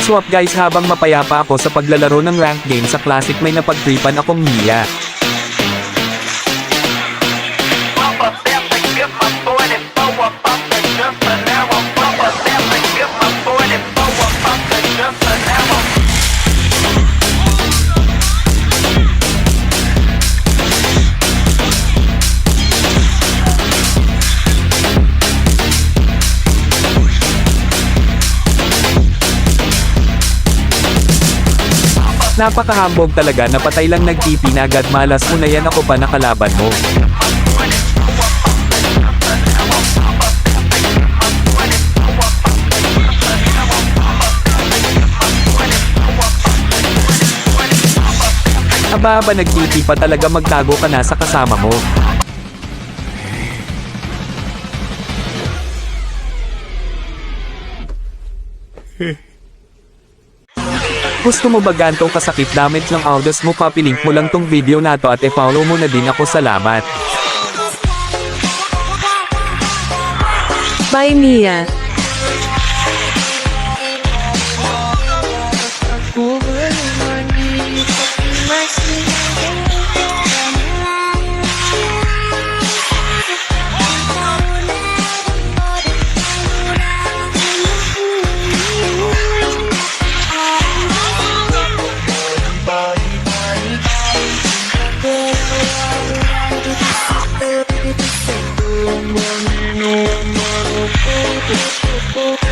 What's up guys, habang mapayapa ako sa paglalaro ng rank game sa Classic, may napagtripan akong Mia. Napakahambog talaga, napatay lang nag-TP na agad, malas mo na yan, ako pa nakalaban mo. Aba, nag-TP pa talaga, magtago ka na sa kasama mo. Gusto mo ba gantong kasakit damage ng Aldous mo? Papilink mo lang tong video na to at i-follow mo na din ako. Salamat. Bye Mia. Thank you.